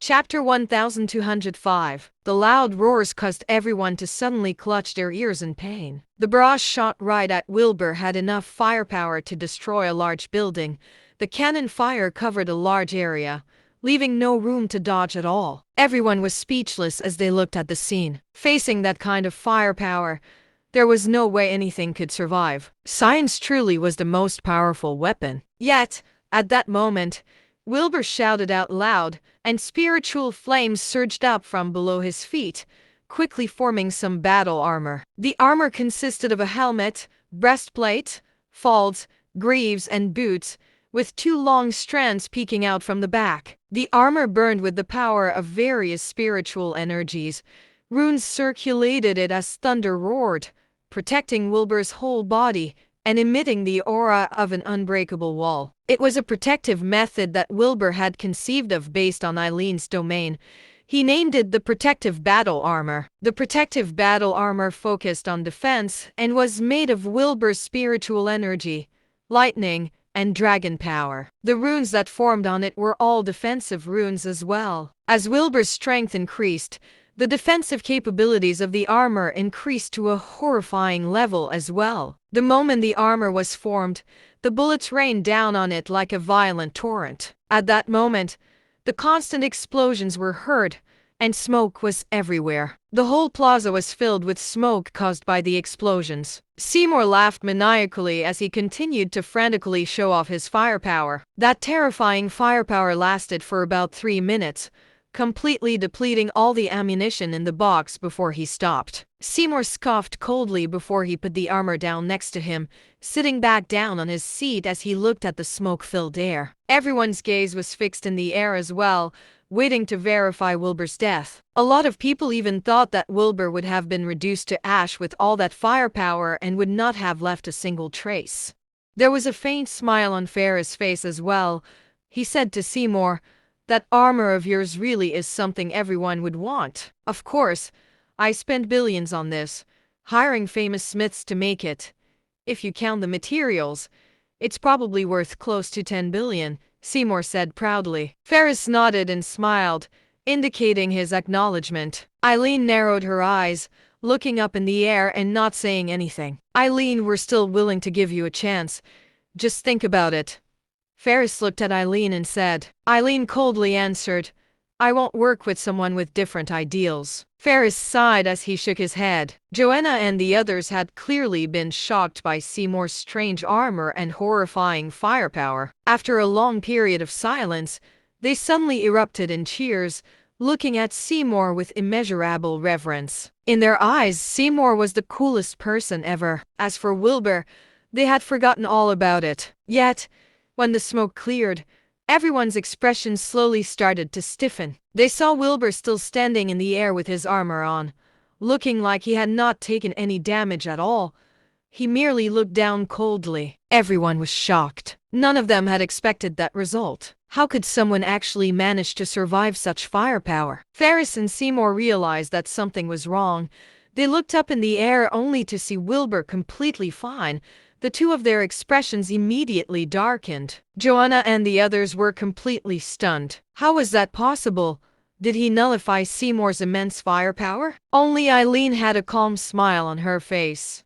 Chapter 1205. The loud roars caused everyone to suddenly clutch their ears in pain. The barrage shot right at Wilbur had enough firepower to destroy a large building. The cannon fire covered a large area, leaving no room to dodge at all. Everyone was speechless as they looked at the scene. Facing that kind of firepower, there was no way anything could survive. Science truly was the most powerful weapon. Yet, at that moment, Wilbur shouted out loud, and spiritual flames surged up from below his feet, quickly forming some battle armor. The armor consisted of a helmet, breastplate, falds, greaves, and boots, with two long strands peeking out from the back. The armor burned with the power of various spiritual energies. Runes circulated it as thunder roared, protecting Wilbur's whole body and emitting the aura of an unbreakable wall. It was a protective method that Wilbur had conceived of based on Eileen's domain. He named it the protective battle armor. The protective battle armor focused on defense and was made of Wilbur's spiritual energy, lightning, and dragon power. The runes that formed on it were all defensive runes as well. As Wilbur's strength increased, the defensive capabilities of the armor increased to a horrifying level as well. The moment the armor was formed, the bullets rained down on it like a violent torrent. At that moment, the constant explosions were heard, and smoke was everywhere. The whole plaza was filled with smoke caused by the explosions. Seymour laughed maniacally as he continued to frantically show off his firepower. That terrifying firepower lasted for about 3 minutes, completely depleting all the ammunition in the box before he stopped. Seymour scoffed coldly before he put the armor down next to him, sitting back down on his seat as he looked at the smoke-filled air. Everyone's gaze was fixed in the air as well, waiting to verify Wilbur's death. A lot of people even thought that Wilbur would have been reduced to ash with all that firepower and would not have left a single trace. There was a faint smile on Ferris' face as well. He said to Seymour, "That armor of yours really is something everyone would want. Of course, I spent billions on this, hiring famous smiths to make it. If you count the materials, it's probably worth close to 10 billion, Seymour said proudly. Ferris nodded and smiled, indicating his acknowledgement. Eileen narrowed her eyes, looking up in the air and not saying anything. "Eileen, we're still willing to give you a chance. Just think about it." Ferris looked at Eileen and said. Eileen coldly answered, "I won't work with someone with different ideals." Ferris sighed as he shook his head. Joanna and the others had clearly been shocked by Seymour's strange armor and horrifying firepower. After a long period of silence, they suddenly erupted in cheers, looking at Seymour with immeasurable reverence. In their eyes, Seymour was the coolest person ever. As for Wilbur, they had forgotten all about it. Yet, when the smoke cleared, everyone's expressions slowly started to stiffen. They saw Wilbur still standing in the air with his armor on, looking like he had not taken any damage at all. He merely looked down coldly. Everyone was shocked. None of them had expected that result. How could someone actually manage to survive such firepower? Ferris and Seymour realized that something was wrong. They looked up in the air only to see Wilbur completely fine. The two of their expressions immediately darkened. Joanna and the others were completely stunned. How was that possible? Did he nullify Seymour's immense firepower? Only Eileen had a calm smile on her face.